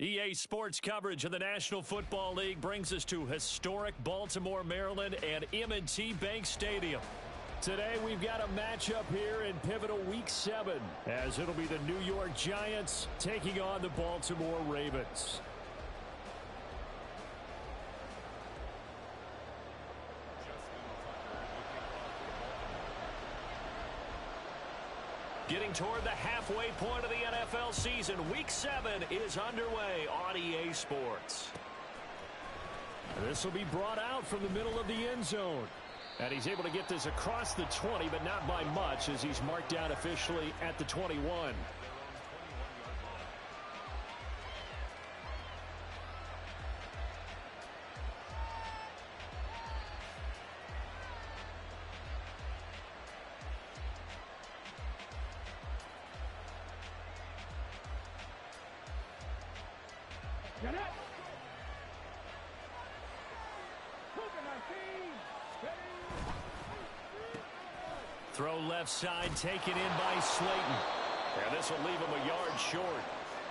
EA Sports coverage of the National Football League brings us to historic Baltimore, Maryland, and M&T Bank Stadium. Today, we've got a matchup here in pivotal Week 7, as it'll be the New York Giants taking on the Baltimore Ravens. Getting toward the halfway point of the NFL season, Week 7 is underway on EA Sports. This will be brought out from the middle of the end zone. And he's able to get this across the 20, but not by much, as he's marked down officially at the 21. Throw left side, taken in by Slayton. And this will leave him a yard short.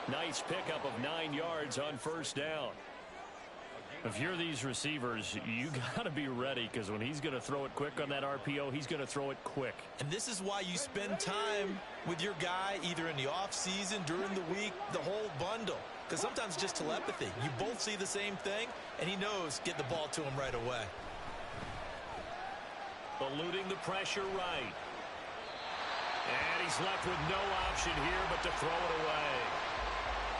Nice pickup of 9 yards on first down. If you're these receivers, you got to be ready, because when he's going to throw it quick on that RPO, he's going to throw it quick. And this is why you spend time with your guy, either in the offseason, during the week, the whole bundle. Because sometimes it's just telepathy. You both see the same thing, and he knows get the ball to him right away. Eluding the pressure right. And he's left with no option here but to throw it away.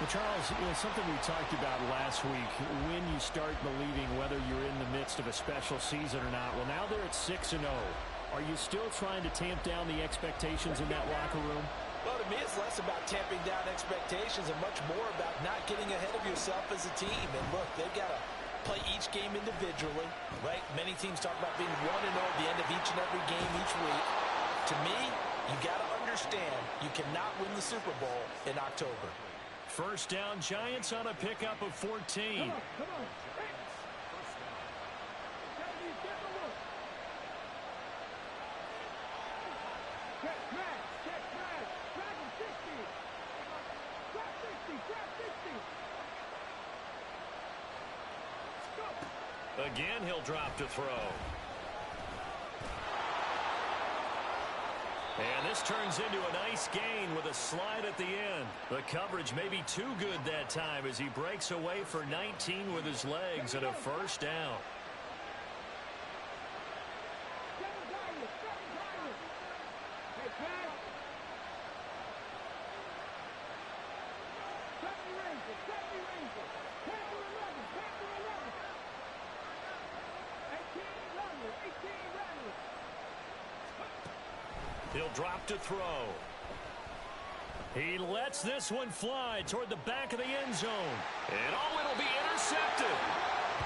Well, Charles, something we talked about last week, when you start believing whether you're in the midst of a special season or not. Well, now they're at 6-0. Are you still trying to tamp down the expectations in that locker room? Well, to me, it's less about tamping down expectations and much more about not getting ahead of yourself as a team. And look, they've got to play each game individually, right? Many teams talk about being 1-0 at the end of each and every game each week. To me, you got to understand you cannot win the Super Bowl in October. First down, Giants on a pickup of 14. Come on. Again, he'll drop to throw. And this turns into a nice gain with a slide at the end. The coverage may be too good that time as he breaks away for 19 with his legs and a first down. He'll drop to throw. He lets this one fly toward the back of the end zone. And it'll be intercepted.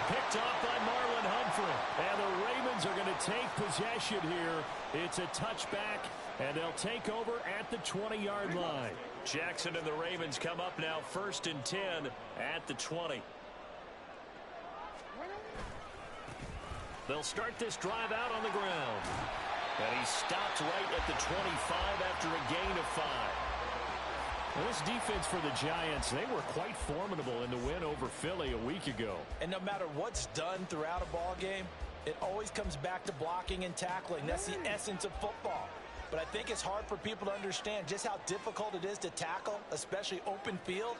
Picked off by Marlon Humphrey. And the Ravens are going to take possession here. It's a touchback, and they'll take over at the 20-yard line. Jackson and the Ravens come up now 1st and 10 at the 20. They'll start this drive out on the ground. And he stopped right at the 25 after a gain of 5. Well, this defense for the Giants, they were quite formidable in the win over Philly a week ago. And no matter what's done throughout a ball game, it always comes back to blocking and tackling. That's the essence of football. But I think it's hard for people to understand just how difficult it is to tackle, especially open field.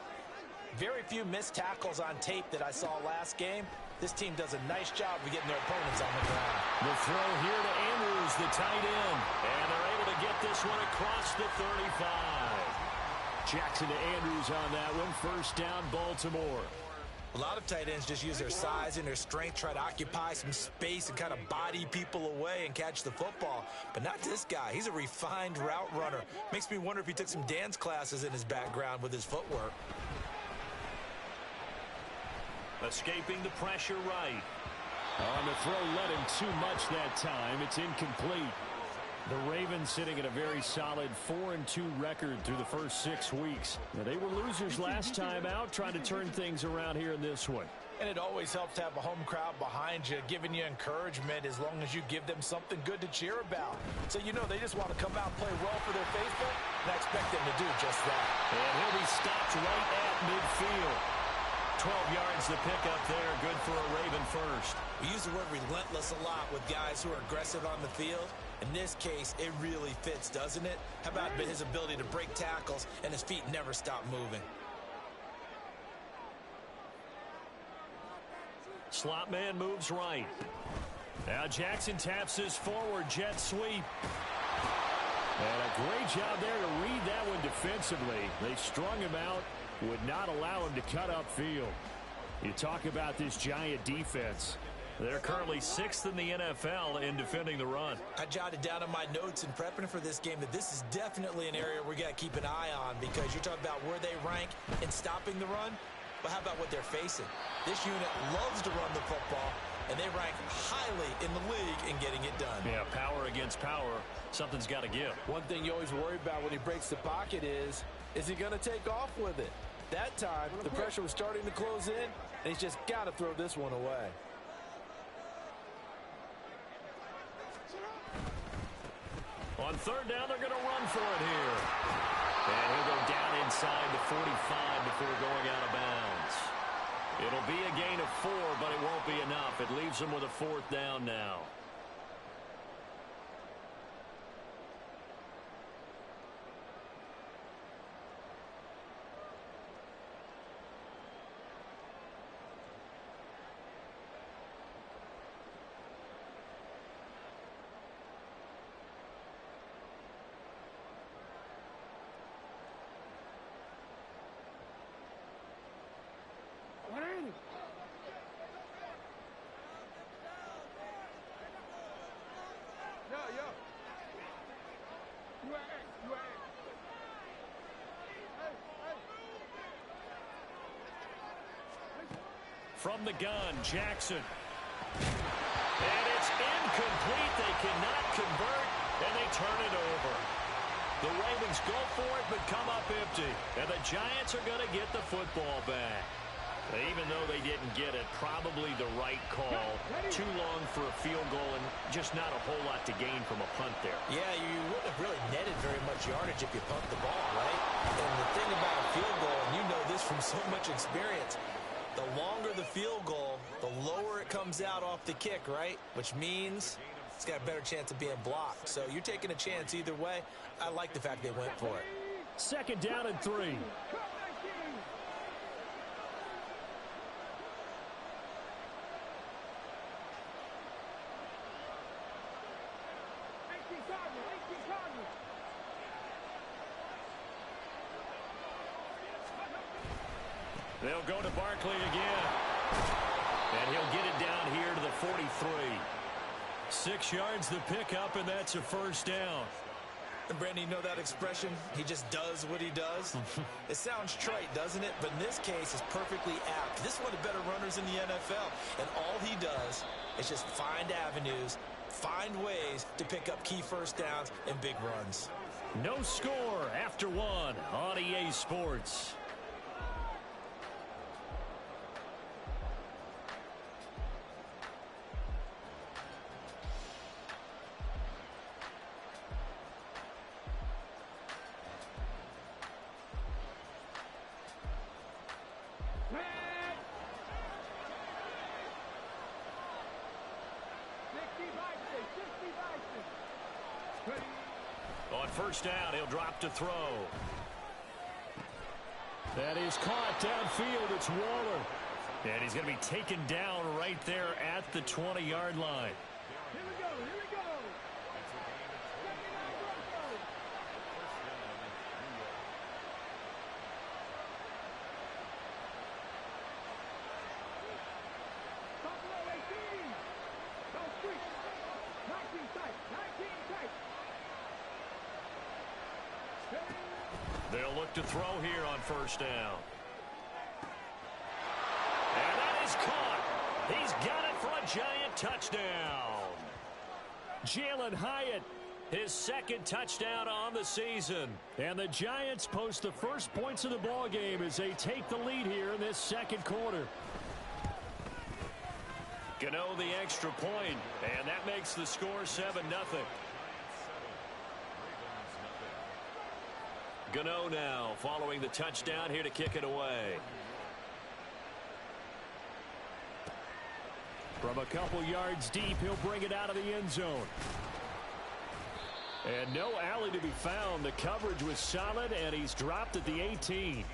Very few missed tackles on tape that I saw last game. This team does a nice job of getting their opponents on the ground. The throw here to Andrews, the tight end. And they're able to get this one across the 35. Jackson to Andrews on that one. First down, Baltimore. A lot of tight ends just use their size and their strength, try to occupy some space and kind of body people away and catch the football. But not this guy. He's a refined route runner. Makes me wonder if he took some dance classes in his background with his footwork. Escaping the pressure right. On the throw, let him too much that time. It's incomplete. The Ravens sitting at a very solid 4-2 record through the first 6 weeks. Now, they were losers last time out, trying to turn things around here in this one. And it always helps to have a home crowd behind you, giving you encouragement as long as you give them something good to cheer about. So you know they just want to come out and play well for their faithful, and I expect them to do just that. And he'll be stopped right at midfield. 12 yards to pick up there. Good for a Raven first. We use the word relentless a lot with guys who are aggressive on the field. In this case, it really fits, doesn't it? How about his ability to break tackles and his feet never stop moving? Slot man moves right. Now Jackson taps his forward jet sweep. And a great job there to read that one defensively. They strung him out, would not allow him to cut upfield. You talk about this Giant defense. They're currently 6th in the NFL in defending the run. I jotted down in my notes in prepping for this game that this is definitely an area we got to keep an eye on, because you're talking about where they rank in stopping the run. But how about what they're facing? This unit loves to run the football, and they rank highly in the league in getting it done. Yeah, power against power. Something's got to give. One thing you always worry about when he breaks the pocket is he going to take off with it? That time, the pressure was starting to close in, and he's just got to throw this one away. On third down, they're going to run for it here. And he'll go down inside the 45 before going out of bounds. It'll be a gain of 4, but it won't be enough. It leaves them with a 4th down now. From the gun, Jackson. And it's incomplete. They cannot convert, and they turn it over. The Ravens go for it, but come up empty. And the Giants are going to get the football back. Even though they didn't get it, probably the right call. Too long for a field goal and just not a whole lot to gain from a punt there. Yeah, you wouldn't have really netted very much yardage if you pumped the ball, right? And the thing about a field goal, and you know this from so much experience, the longer the field goal, the lower it comes out off the kick, right? Which means it's got a better chance of being blocked. So you're taking a chance either way. I like the fact they went for it. 2nd down and 3. They'll go to Barkley again. And he'll get it down here to the 43. 6 yards to pick up, and that's a 1st down. And Brandon, you know that expression? He just does what he does. It sounds trite, doesn't it? But in this case, it's perfectly apt. This is one of the better runners in the NFL. And all he does is just find avenues, find ways to pick up key 1st downs and big runs. No score after 1 on EA Sports. On 1st down, he'll drop to throw. That is caught downfield. It's Waller. And he's going to be taken down right there at the 20-yard line. Here we go, here we go. Buffalo 18. Go street. 19 tight, 19 tight. They'll look to throw here on 1st down. And that is caught. He's got it for a Giant touchdown. Jalen Hyatt, his 2nd touchdown on the season. And the Giants post the first points of the ball game as they take the lead here in this 2nd quarter. Gano the extra point, and that makes the score 7-0. Gano now following the touchdown here to kick it away. From a couple yards deep, he'll bring it out of the end zone. And no alley to be found. The coverage was solid, and he's dropped at the 18.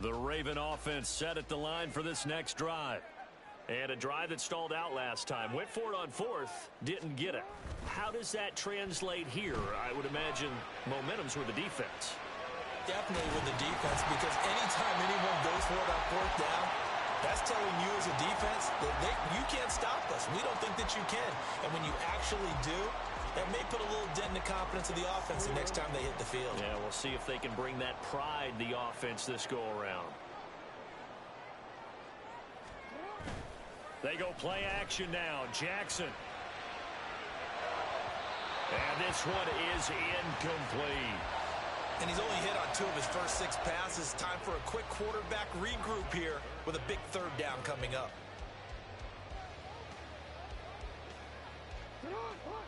The Raven offense set at the line for this next drive. And a drive that stalled out last time. Went for it on fourth, didn't get it. How does that translate here? I would imagine momentum's with the defense. Definitely with the defense, because anytime anyone goes for it on fourth down, that's telling you as a defense that you can't stop us. We don't think that you can. And when you actually do, that may put a little dent in the confidence of the offense the next time they hit the field. Yeah, we'll see if they can bring that pride, the offense, this go-around. They go play action now. Jackson. And this one is incomplete. And he's only hit on 2 of his first 6 passes. Time for a quick quarterback regroup here with a big third down coming up.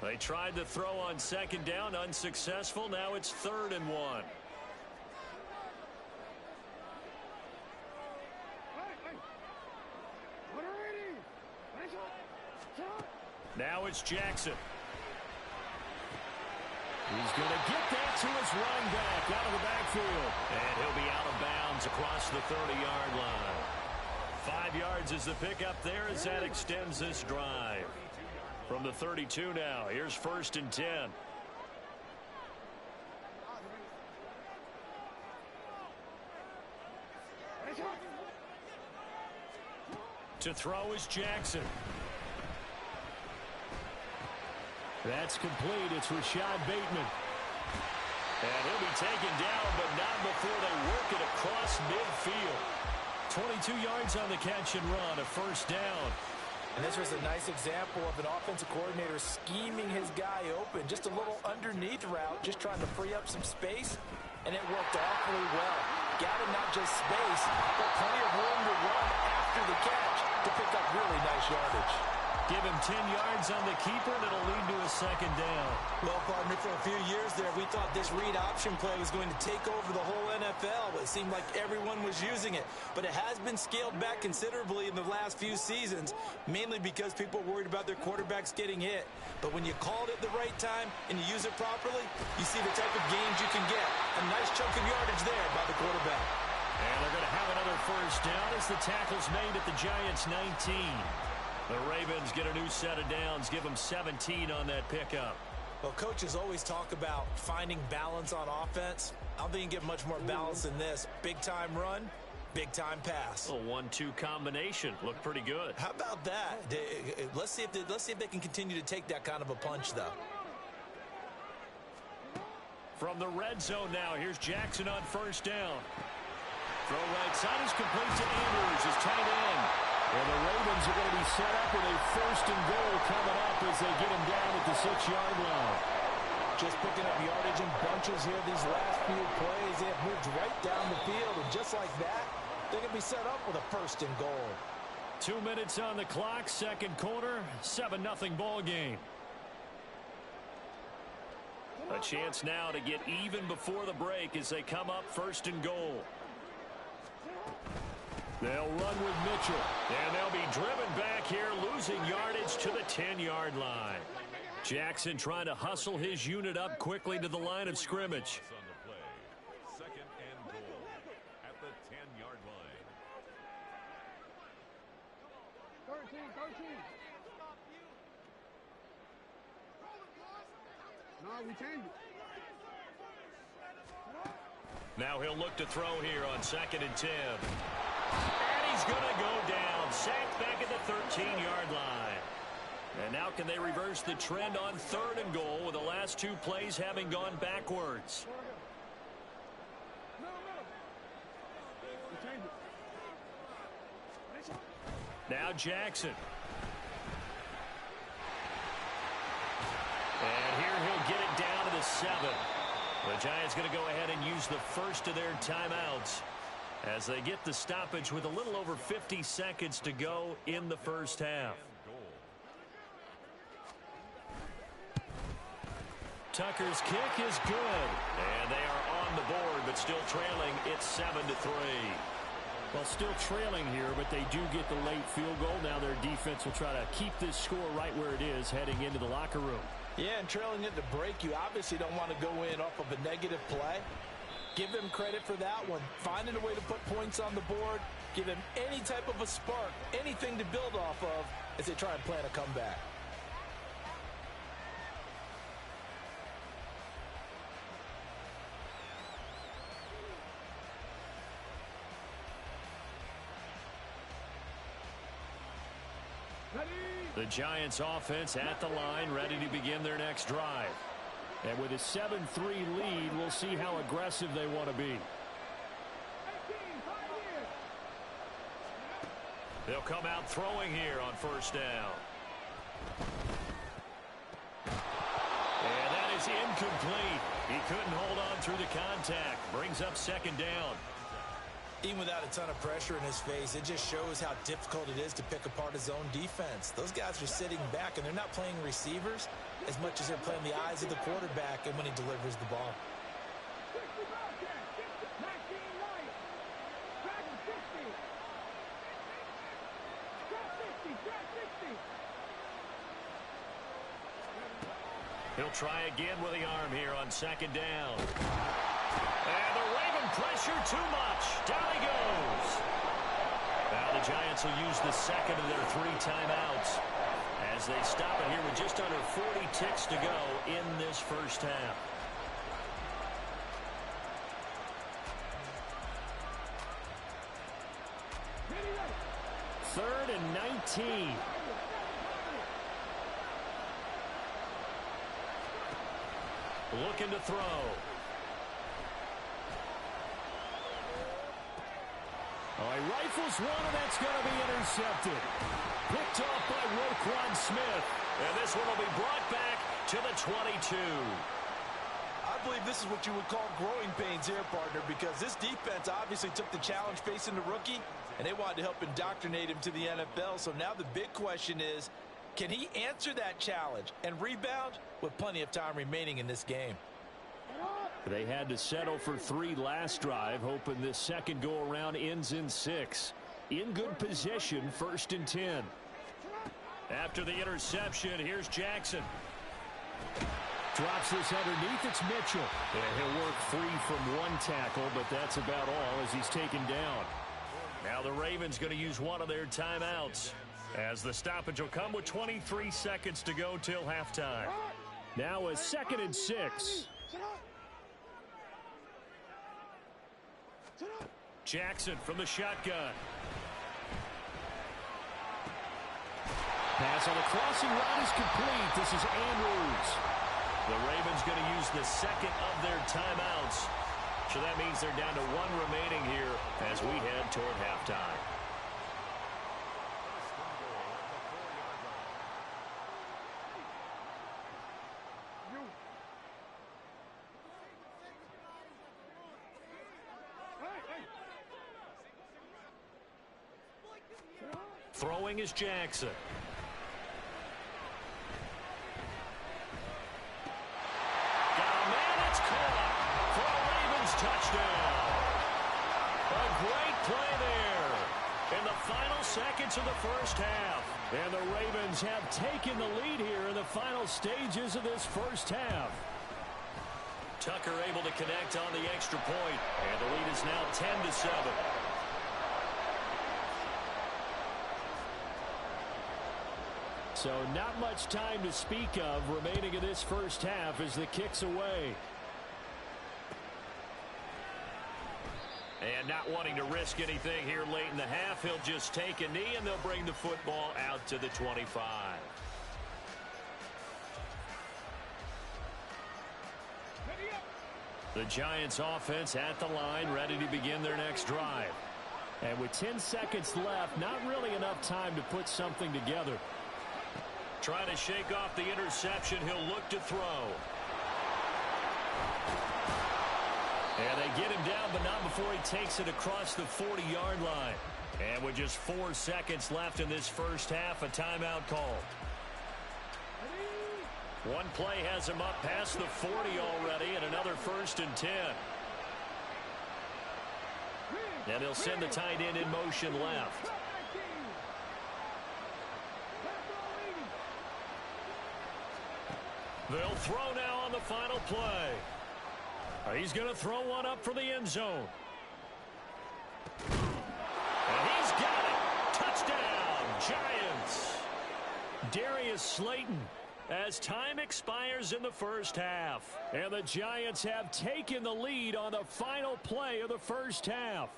They tried to throw on second down, unsuccessful. Now it's 3rd and 1. Now it's Jackson. He's going to get that to his running back out of the backfield. And he'll be out of bounds across the 30-yard line. 5 yards is the pickup there as that extends this drive. From the 32 now, here's 1st and 10. To throw is Jackson. That's complete. It's Rashad Bateman. And he'll be taken down, but not before they work it across midfield. 22 yards on the catch and run, a 1st down. And this was a nice example of an offensive coordinator scheming his guy open. Just a little underneath route, just trying to free up some space, and it worked awfully well. Got him not just space, but plenty of room to run after the catch to pick up really nice yardage. Give him 10 yards on the keeper, and it'll lead to a 2nd down. Well, partner, for a few years there, we thought this read option play was going to take over the whole NFL. It seemed like everyone was using it. But it has been scaled back considerably in the last few seasons, mainly because people are worried about their quarterbacks getting hit. But when you call it at the right time and you use it properly, you see the type of gains you can get. A nice chunk of yardage there by the quarterback. And they're going to have another 1st down as the tackle's made at the Giants' 19. The Ravens get a new set of downs, give them 17 on that pickup. Well, coaches always talk about finding balance on offense. I don't think you can get much more balance than this. Big-time run, big-time pass. A 1-2 combination. Looked pretty good. How about that? Let's see if they can continue to take that kind of a punch, though. From the red zone now, here's Jackson on 1st down. Throw right side is complete to Andrews, his tight end. And the Ravens are going to be set up with a 1st and goal coming up as they get him down at the 6-yard line. Just picking up yardage in bunches here these last few plays. They have moved right down the field, and just like that, they're going to be set up with a 1st and goal. 2 minutes on the clock, 2nd quarter, 7-0 ball game. A chance now to get even before the break as they come up 1st and goal. They'll run with Mitchell, and they'll be driven back here, losing yardage to the 10-yard line. Jackson trying to hustle his unit up quickly to the line of scrimmage. 2nd and goal at the 10-yard line. 13. No, we changed it. Now he'll look to throw here on 2nd and 10. And he's going to go down. Sacked back at the 13-yard line. And now can they reverse the trend on 3rd and goal with the last 2 plays having gone backwards? Now Jackson. And here he'll get it down to the 7. The Giants going to go ahead and use the first of their timeouts as they get the stoppage with a little over 50 seconds to go in the first half. Tucker's kick is good. And they are on the board, but still trailing. It's 7-3. Well, still trailing here, but they do get the late field goal. Now their defense will try to keep this score right where it is heading into the locker room. Yeah, and trailing it to break, you obviously don't want to go in off of a negative play. Give them credit for that one. Finding a way to put points on the board. Give them any type of a spark, anything to build off of as they try and plan a comeback. The Giants offense at the line, ready to begin their next drive. And with a 7-3 lead, we'll see how aggressive they want to be. They'll come out throwing here on first down. And that is incomplete. He couldn't hold on through the contact. Brings up second down. Even without a ton of pressure in his face, it just shows how difficult it is to pick apart his own defense. Those guys are sitting back, and they're not playing receivers as much as they're playing the eyes of the quarterback and when he delivers the ball. He'll try again with the arm here on second down. And the Raven pressure too much. Down he goes. Now the Giants will use the second of their 3 timeouts as they stop it here with just under 40 ticks to go in this first half. Third and 19. Looking to throw. Oh, he rifles one, and that's going to be intercepted. Picked off by Roquan Smith. And this one will be brought back to the 22. I believe this is what you would call growing pains here, partner, because this defense obviously took the challenge facing the rookie, and they wanted to help indoctrinate him to the NFL. So now the big question is, can he answer that challenge and rebound with plenty of time remaining in this game? They had to settle for 3 last drive, hoping this second go-around ends in 6. In good position, 1st and 10. After the interception, here's Jackson. Drops this underneath, it's Mitchell. Yeah, he'll work free from 1 tackle, but that's about all as he's taken down. Now the Ravens going to use one of their timeouts, as the stoppage will come with 23 seconds to go till halftime. Now a 2nd and 6. Jackson from the shotgun. Pass on the crossing route is complete. This is Andrews. The Ravens going to use the second of their timeouts. So that means they're down to 1 remaining here as we head toward halftime. Throwing is Jackson. Got a man, it's caught for a Ravens touchdown. A great play there in the final seconds of the first half. And the Ravens have taken the lead here in the final stages of this first half. Tucker able to connect on the extra point, and the lead is now 10-7. So not much time to speak of remaining in this first half as the kick's away. And not wanting to risk anything here late in the half, he'll just take a knee and they'll bring the football out to the 25. The Giants offense at the line, ready to begin their next drive. And with 10 seconds left, not really enough time to put something together. Trying to shake off the interception. He'll look to throw. And they get him down, but not before he takes it across the 40-yard line. And with just 4 seconds left in this first half, a timeout called. One play has him up past the 40 already, and another 1st and 10. And he'll send the tight end in motion left. They'll throw now on the final play. He's going to throw one up for the end zone. And he's got it. Touchdown, Giants. Darius Slayton, as time expires in the first half. And the Giants have taken the lead on the final play of the first half.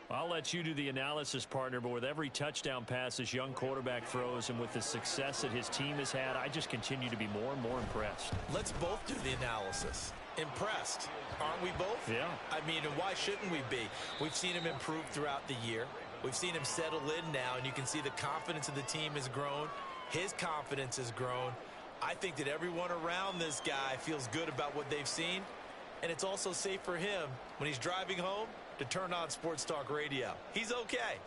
I'll let you do the analysis, partner, but with every touchdown pass this young quarterback throws and with the success that his team has had, I just continue to be more and more impressed. Let's both do the analysis. Impressed, aren't we both? Yeah. I mean, and why shouldn't we be? We've seen him improve throughout the year. We've seen him settle in now, and you can see the confidence of the team has grown. His confidence has grown. I think that everyone around this guy feels good about what they've seen, and it's also safe for him when he's driving home to turn on Sports Talk Radio. He's okay.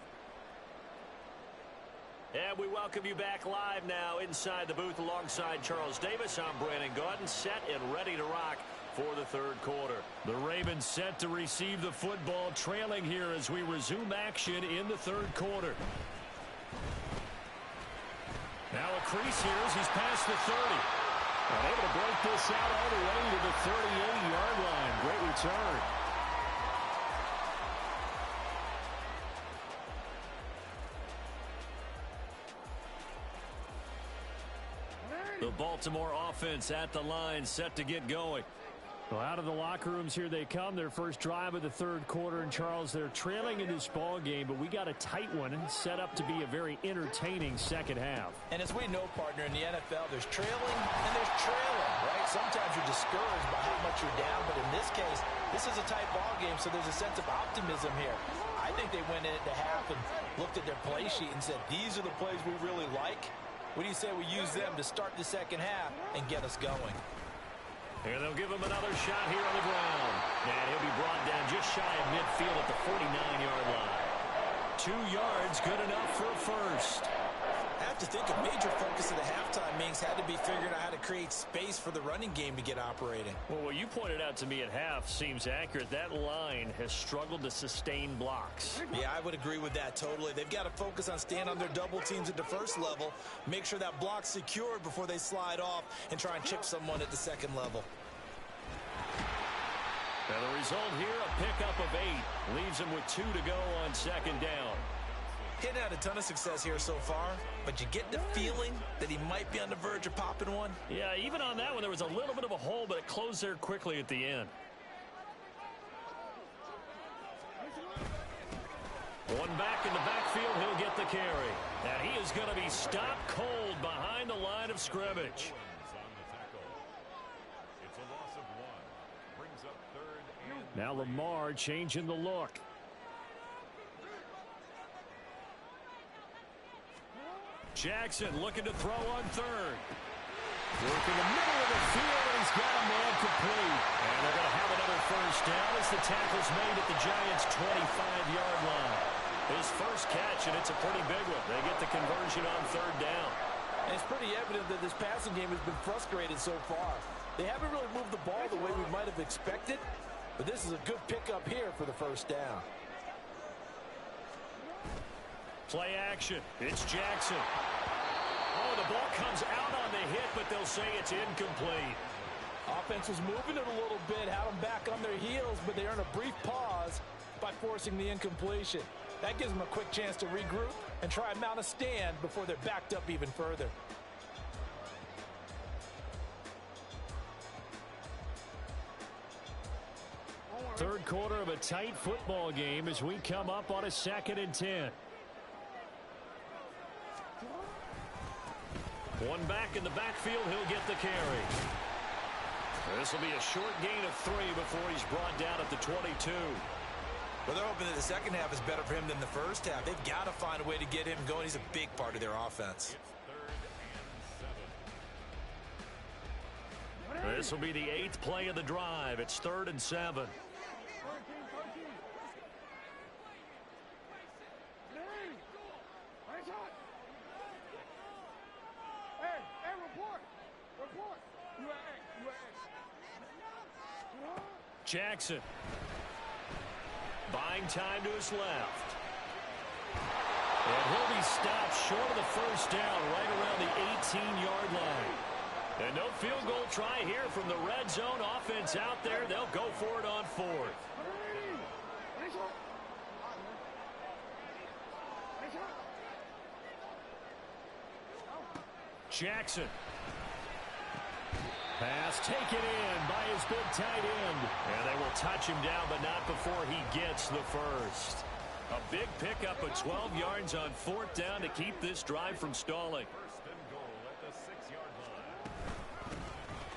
And we welcome you back live now inside the booth alongside Charles Davis. I'm Brandon Gaudin, set and ready to rock for the third quarter. The Ravens set to receive the football, trailing here as we resume action in the third quarter. Now a crease here as he's past the 30. And able to break this out all the way to the 38-yard line. Great return. The Baltimore offense at the line, set to get going. Well, out of the locker rooms here they come. Their first drive of the third quarter. And, Charles, they're trailing in this ball game, but we got a tight one set up to be a very entertaining second half. And as we know, partner, in the NFL, there's trailing and there's trailing, right? Sometimes you're discouraged by how much you're down, but in this case, this is a tight ball game, so there's a sense of optimism here. I think they went into half and looked at their play sheet and said, these are the plays we really like. What do you say we use them to start the second half and get us going? And they'll give him another shot here on the ground. And he'll be brought down just shy of midfield at the 49-yard line. 2 yards, good enough for a first. I have to think a major focus of the halftime meetings had to be figuring out how to create space for the running game to get operating. Well, what you pointed out to me at half seems accurate. That line has struggled to sustain blocks. Yeah, I would agree with that totally. They've got to focus on staying on their double teams at the first level, make sure that block's secured before they slide off and try and chip someone at the second level. And the result here, a pickup of 8. Leaves him with 2 to go on second down. Hitting had a ton of success here so far, but you get the feeling that he might be on the verge of popping one. Yeah, even on that one, there was a little bit of a hole, but it closed there quickly at the end. One back in the backfield, he'll get the carry. And he is going to be stopped cold behind the line of scrimmage. It's a loss of 1. Brings up 3rd and Now Lamar changing the look. Jackson looking to throw on 3rd. Working the middle of the field, and he's got a man complete. And they're going to have another first down as the tackle's made at the Giants' 25-yard line. His first catch, and it's a pretty big one. They get the conversion on 3rd down. And it's pretty evident that this passing game has been frustrated so far. They haven't really moved the ball the way we might have expected, but this is a good pickup here for the first down. Play action. It's Jackson. Oh, the ball comes out on the hit, but they'll say it's incomplete. Offense was moving it a little bit, had them back on their heels, but they earn a brief pause by forcing the incompletion. That gives them a quick chance to regroup and try and mount a stand before they're backed up even further. Third quarter of a tight football game as we come up on a 2nd and 10. One back in the backfield, he'll get the carry. This will be a short gain of 3 before he's brought down at the 22. Well, they're hoping that the second half is better for him than the first half. They've got to find a way to get him going. He's a big part of their offense. This will be the 8th play of the drive. It's 3rd and 7. Hey, Jackson. Buying time to his left. And he'll be stopped short of the first down right around the 18-yard line. And no field goal try here from the red zone. Offense out there. They'll go for it on fourth. Jackson. Pass taken in by his big tight end. And they will touch him down, but not before he gets the first. A big pickup of 12 yards on fourth down to keep this drive from stalling. First and goal at the 6-yard line.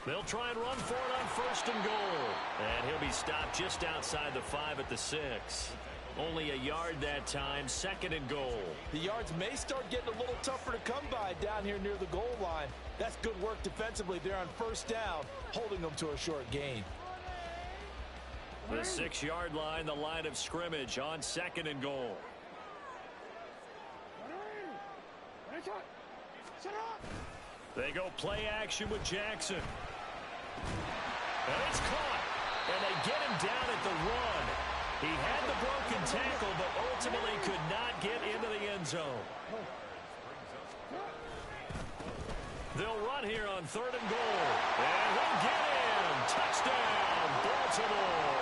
They'll try and run for it on first and goal. And he'll be stopped just outside the 5 at the 6. Only a yard that time, second and goal. The yards may start getting a little tougher to come by down here near the goal line. That's good work defensively there on first down, holding them to a short gain. The 6-yard line, the line of scrimmage on second and goal. They go play action with Jackson. And it's caught. And they get him down at the run. He had the broken tackle, but ultimately could not get into the end zone. They'll run here on third and goal. And he'll get in. Touchdown, Baltimore.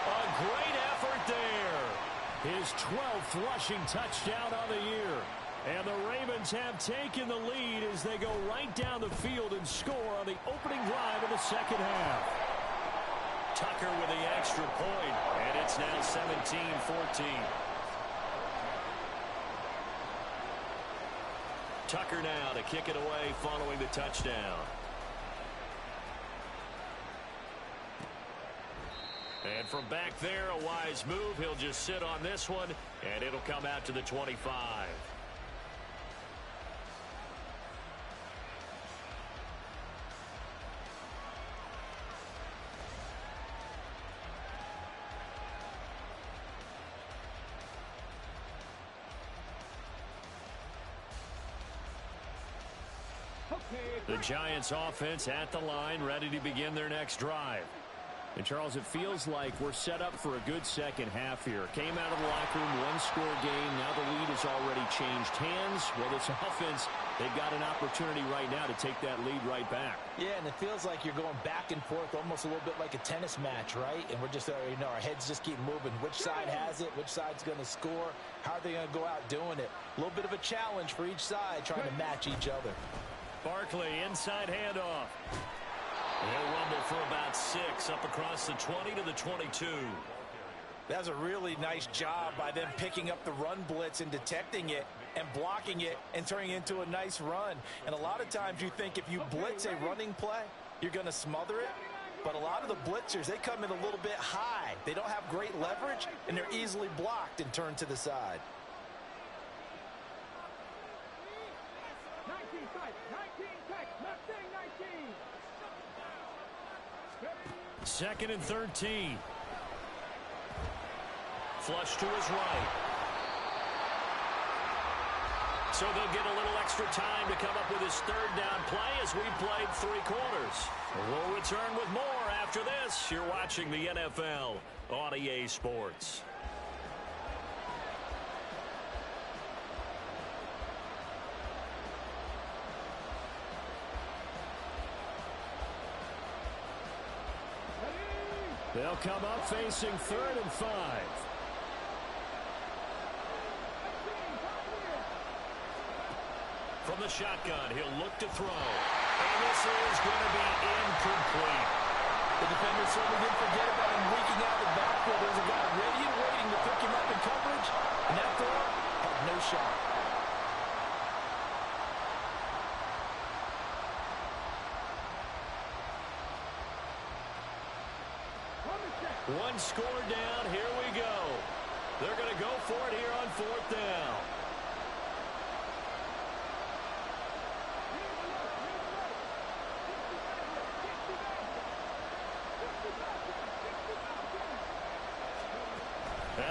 A great effort there. His 12th rushing touchdown on the year. And the Ravens have taken the lead as they go right down the field and score on the opening drive of the second half. Tucker with the extra point, and it's now 17-14. Tucker now to kick it away following the touchdown. And from back there, a wise move. He'll just sit on this one, and it'll come out to the 25. The Giants offense at the line, ready to begin their next drive. And Charles, it feels like we're set up for a good second half here. Came out of the locker room, one-score game. Now the lead has already changed hands. Well, this offense, they've got an opportunity right now to take that lead right back. Yeah, and it feels like you're going back and forth, almost a little bit like a tennis match, right? And we're just, our heads just keep moving. Which side has it? Which side's going to score? How are they going to go out doing it? A little bit of a challenge for each side, trying to match each other. Barkley, inside handoff. They'll rumble for about 6 up across the 20 to the 22. That's a really nice job by them picking up the run blitz and detecting it and blocking it and turning it into a nice run. And a lot of times you think if you blitz a running play, you're going to smother it. But a lot of the blitzers, they come in a little bit high. They don't have great leverage, and they're easily blocked and turned to the side. 2nd and 13. Flush to his right. So they'll get a little extra time to come up with his third down play as we played 3 quarters. We'll return with more after this. You're watching the NFL on EA Sports. They'll come up facing 3rd and 5. From the shotgun, he'll look to throw. And this is going to be incomplete. The defender certainly didn't forget about him leaking out the backfield. There's a guy ready and waiting to pick him up in coverage. And that throw had no shot. One score down. Here we go. They're going to go for it here on 4th down.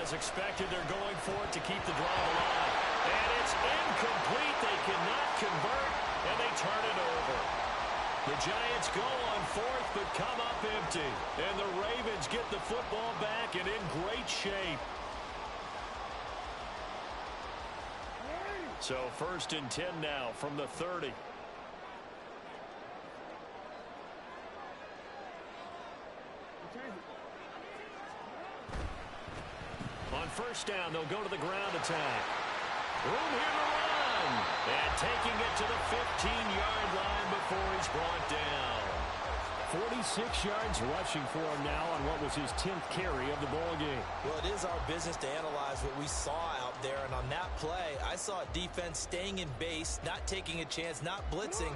As expected, they're going for it to keep the drive alive. And it's incomplete. They cannot convert, and they turn it over. The Giants go on fourth, but come up empty. And the Ravens get the football back and in great shape. So 1st and 10 now from the 30. On 1st down, they'll go to the ground attack. Room here to run. And taking it to the 15-yard line before he's brought down. 46 yards rushing for him now on what was his 10th carry of the ball game. Well, it is our business to analyze what we saw out there, and on that play, I saw a defense staying in base, not taking a chance, not blitzing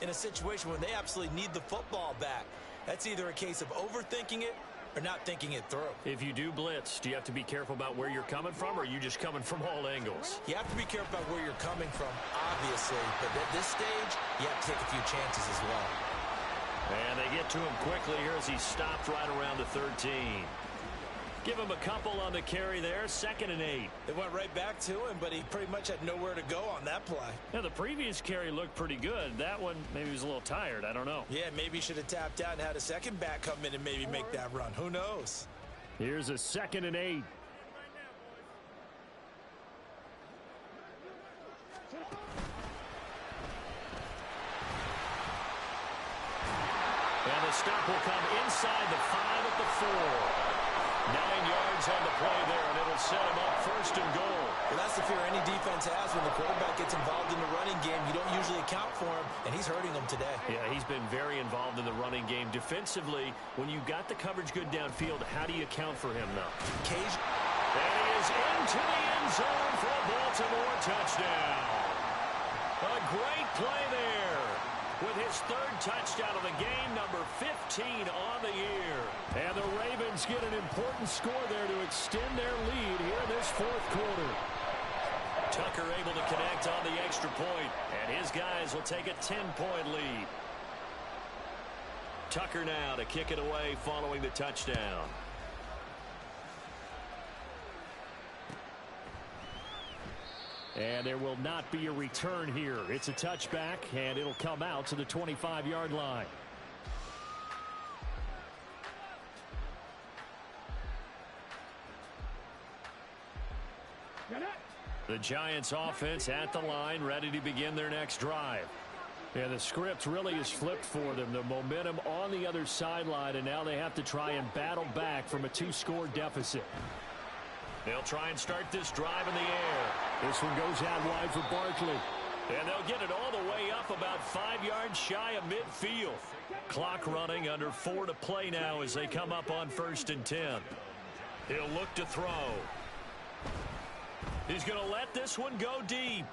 in a situation where they absolutely need the football back. That's either a case of overthinking it or not thinking it through. If you do blitz, do you have to be careful about where you're coming from, or are you just coming from all angles? You have to be careful about where you're coming from, obviously, but at this stage, you have to take a few chances as well. And they get to him quickly here as he stopped right around the 13. Give him a couple on the carry there. 2nd and 8. It went right back to him, but he pretty much had nowhere to go on that play. Now, the previous carry looked pretty good. That one, maybe he was a little tired. I don't know. Yeah, maybe he should have tapped out and had a second back come in and maybe make that run. Who knows? Here's a 2nd and 8. And the stop will come inside the 5 at the 4. 9 yards on the play there, and it'll set him up 1st and goal. Well, that's the fear any defense has when the quarterback gets involved in the running game. You don't usually account for him, and he's hurting them today. Yeah, he's been very involved in the running game. Defensively, when you got the coverage good downfield, how do you account for him now? Cage. And he is into the end zone for a Baltimore touchdown. A great play there. With his 3rd touchdown of the game, number 15 on the year. And the Ravens get an important score there to extend their lead here in this 4th quarter. Tucker able to connect on the extra point, and his guys will take a 10-point lead. Tucker now to kick it away following the touchdown. And there will not be a return here. It's a touchback, and it'll come out to the 25-yard line. The Giants offense at the line, ready to begin their next drive. Yeah, the script really is flipped for them. The momentum on the other sideline, and now they have to try and battle back from a 2-score deficit. They'll try and start this drive in the air. This one goes out wide for Barkley. And they'll get it all the way up about 5 yards shy of midfield. Clock running, under 4 to play now as they come up on 1st and 10. He'll look to throw. He's going to let this one go deep.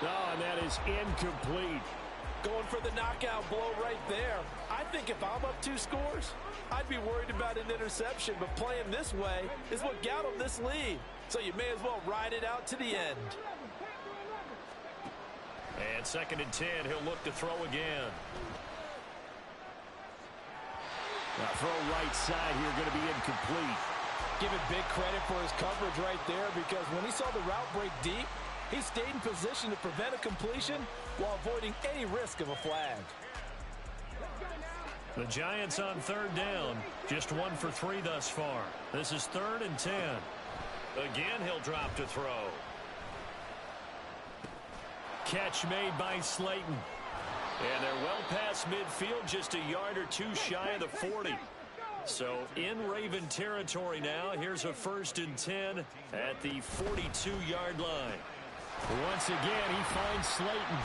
Oh, and that is incomplete. Going for the knockout blow right there. I think if I'm up 2 scores, I'd be worried about an interception, but playing this way is what got him this lead. So you may as well ride it out to the end. And 2nd and 10, he'll look to throw again. Now throw right side here, going to be incomplete. Give it big credit for his coverage right there, because when he saw the route break deep, he stayed in position to prevent a completion while avoiding any risk of a flag. The Giants on 3rd down. Just 1 for 3 thus far. This is 3rd and 10. Again, he'll drop to throw. Catch made by Slayton. And they're well past midfield, just a yard or 2 shy of the 40. So in Raven territory now. Here's a 1st and 10 at the 42-yard line. Once again, he finds Slayton.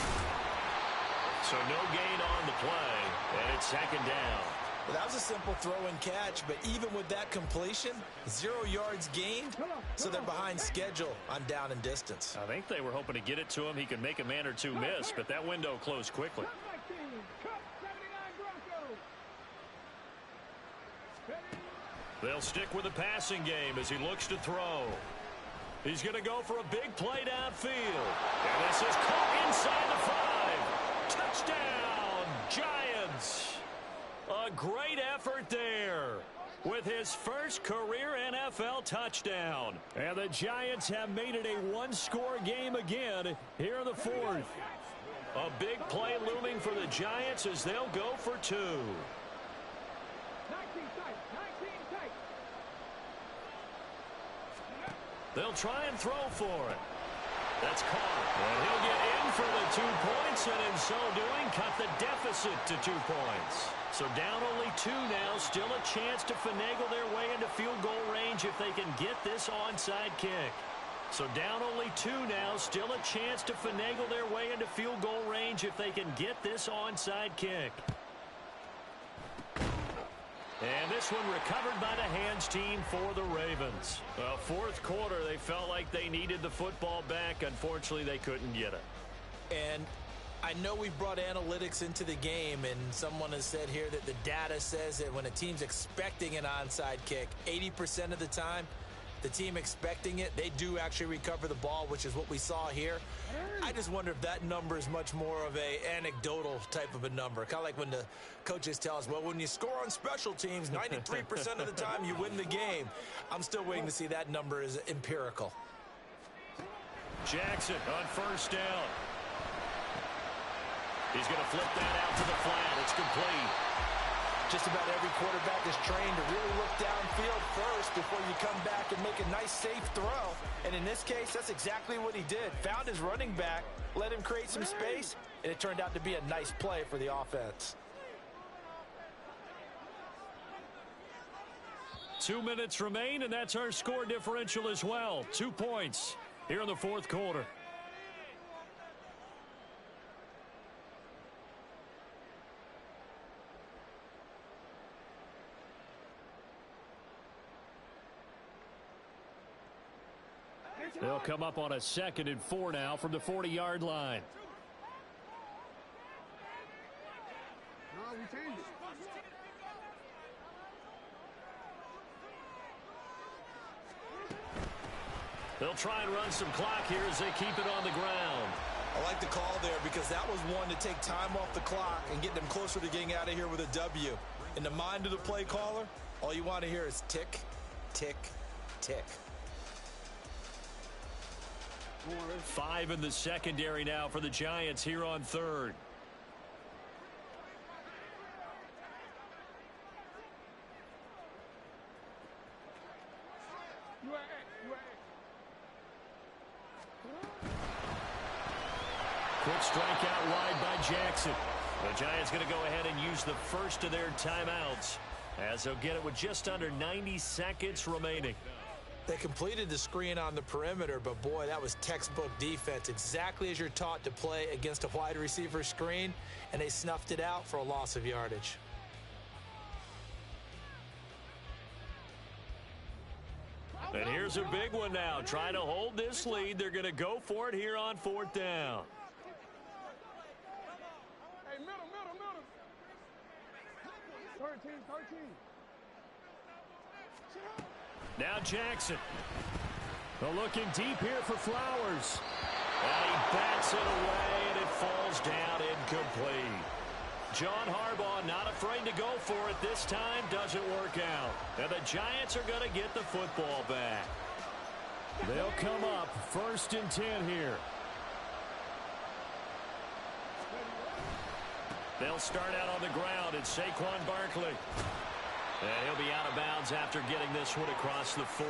So no gain on the play, and it's 2nd down. Well, that was a simple throw and catch, but even with that completion, 0 yards gained, so they're behind schedule on down and distance. I think they were hoping to get it to him. He could make a man or 2 miss, but that window closed quickly. They'll stick with the passing game as he looks to throw. He's going to go for a big play downfield. And this is caught inside the 5. Touchdown, Giants. A great effort there with his first career NFL touchdown. And the Giants have made it a 1-score game again here in the 4th. A big play looming for the Giants as they'll go for 2. 19 tight. 19 tight. They'll try and throw for it. That's caught. And he'll get in for the 2 points, and in so doing, cut the deficit to 2 points. So down only 2 now, still a chance to finagle their way into field goal range if they can get this onside kick. So down only 2 now, still a chance to finagle their way into field goal range if they can get this onside kick. And this one recovered by the hands team for the Ravens. Well, fourth quarter, they felt like they needed the football back. Unfortunately, they couldn't get it. And I know we brought analytics into the game, and someone has said here that the data says that when a team's expecting an onside kick, 80% of the time, the team expecting it, they do actually recover the ball, which is what we saw here. I just wonder if that number is much more of a anecdotal type of a number. Kind of like when the coaches tell us, well, when you score on special teams, 93% of the time you win the game. I'm still waiting to see that number is empirical. Jackson on first down. He's going to flip that out to the flat. It's complete. Just about every quarterback is trained to really look downfield first before you come back and make a nice, safe throw. And in this case, that's exactly what he did. Found his running back, let him create some space, and it turned out to be a nice play for the offense. 2 minutes remain, and that's our score differential as well. 2 points here in the fourth quarter. They'll come up on a 2nd and 4 now from the 40-yard line. No, we changed it. They'll try and run some clock here as they keep it on the ground. I like the call there because that was one to take time off the clock and get them closer to getting out of here with a W. In the mind of the play caller, all you want to hear is tick, tick, tick. 5 in the secondary now for the Giants here on 3rd. Quick strike out wide by Jackson. The Giants going to go ahead and use the first of their timeouts as they'll get it with just under 90 seconds remaining. They completed the screen on the perimeter, but boy, that was textbook defense. Exactly as you're taught to play against a wide receiver screen, and they snuffed it out for a loss of yardage. And here's a big one now. Trying to hold this lead. They're going to go for it here on 4th down. Hey, middle. 13. Now Jackson. They're looking deep here for Flowers. And he bats it away, and it falls down incomplete. John Harbaugh not afraid to go for it this time. Doesn't work out. And the Giants are going to get the football back. They'll come up 1st and 10 here. They'll start out on the ground. It's Saquon Barkley. And he'll be out of bounds after getting this one across the 40.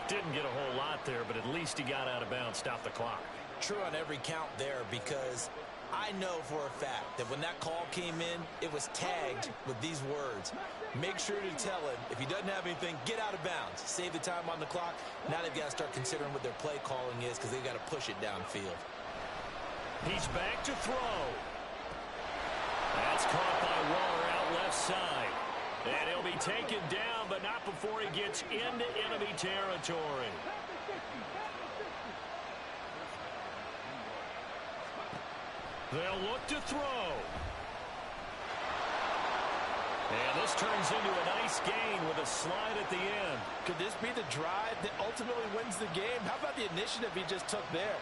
Didn't get a whole lot there, but at least he got out of bounds, stopped the clock. True on every count there, because I know for a fact that when that call came in, it was tagged with these words. Make sure to tell him, if he doesn't have anything, get out of bounds. Save the time on the clock. Now they've got to start considering what their play calling is because they've got to push it downfield. He's back to throw. That's caught by Waller out left side. And he'll be taken down, but not before he gets into enemy territory. They'll look to throw. And this turns into a nice gain with a slide at the end. Could this be the drive that ultimately wins the game? How about the initiative he just took there?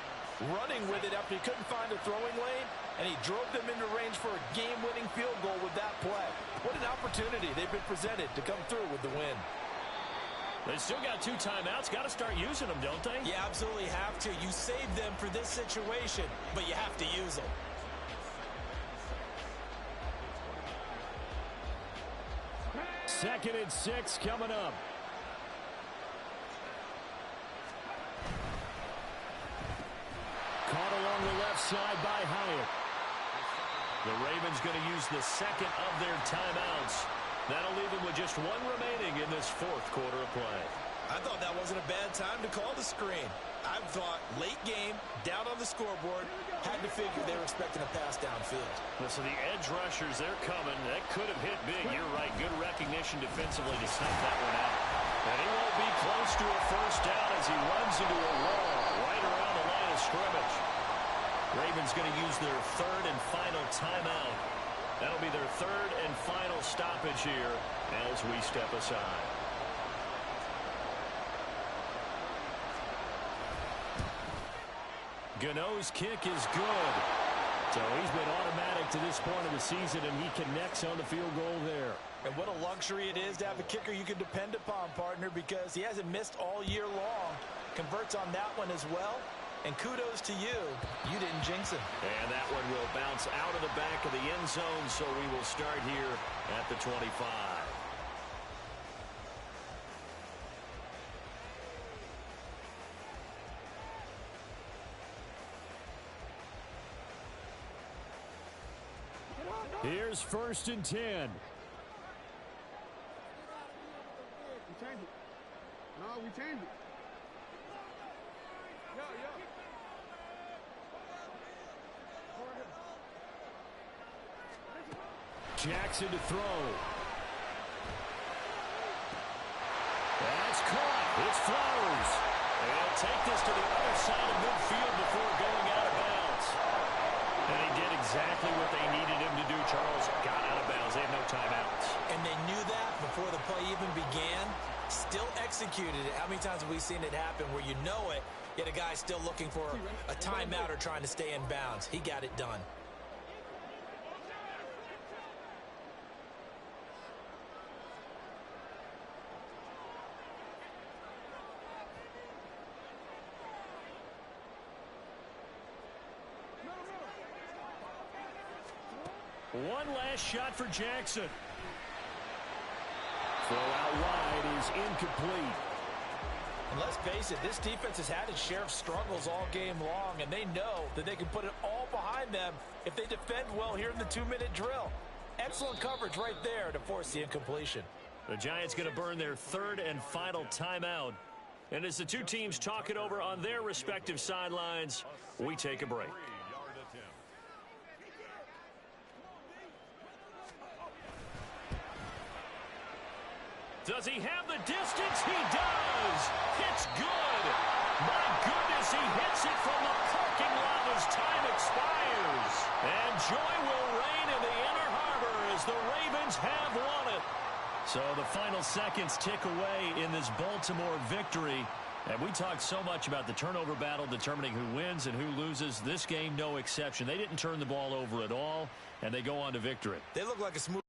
Running with it after he couldn't find a throwing lane, and he drove them into range for a game-winning field goal with that play. What an opportunity they've been presented to come through with the win. They still got 2 timeouts. Got to start using them, don't they? You absolutely have to. You save them for this situation, but you have to use them. 2nd and 6 coming up. Caught along the left side by Hyatt. The Ravens going to use the second of their timeouts. That'll leave them with just one remaining in this fourth quarter of play. I thought that wasn't a bad time to call the screen. I thought late game, down on the scoreboard, had to figure they were expecting a pass downfield. Listen, the edge rushers, they're coming. That could have hit big. You're right. Good recognition defensively to snuff that one out. And he won't be close to a first down as he runs into a wall right around the line of scrimmage. Ravens going to use their third and final timeout. That'll be their third and final stoppage here as we step aside. Gano's kick is good. So he's been automatic to this point of the season, and he connects on the field goal there. And what a luxury it is to have a kicker you can depend upon, partner, because he hasn't missed all year long. Converts on that one as well. And kudos to you. You didn't jinx him. And that one will bounce out of the back of the end zone, so we will start here at the 25. Here's 1st and 10. We change it. No, we change it. Yo. Jackson to throw. That's caught. It's Flowers. They'll take this to the other side of midfield before going out of bounds. And he did exactly what they needed him to do, Charles. Got out of bounds. They have no timeouts. And they knew that before the play even began. Still executed it. How many times have we seen it happen where you know it, yet a guy's still looking for a timeout or trying to stay in bounds? He got it done. One last shot for Jackson. Throw out wide is incomplete. And let's face it, this defense has had its share of struggles all game long, and they know that they can put it all behind them if they defend well here in the 2-minute drill. Excellent coverage right there to force the incompletion. The Giants going to burn their third and final timeout. And as the two teams talk it over on their respective sidelines, we take a break. Does he have the distance? He does. It's good. My goodness, he hits it from the parking lot as time expires. And joy will reign in the Inner Harbor as the Ravens have won it. So the final seconds tick away in this Baltimore victory. And we talked so much about the turnover battle determining who wins and who loses. This game, no exception. They didn't turn the ball over at all, and they go on to victory. They look like a smooth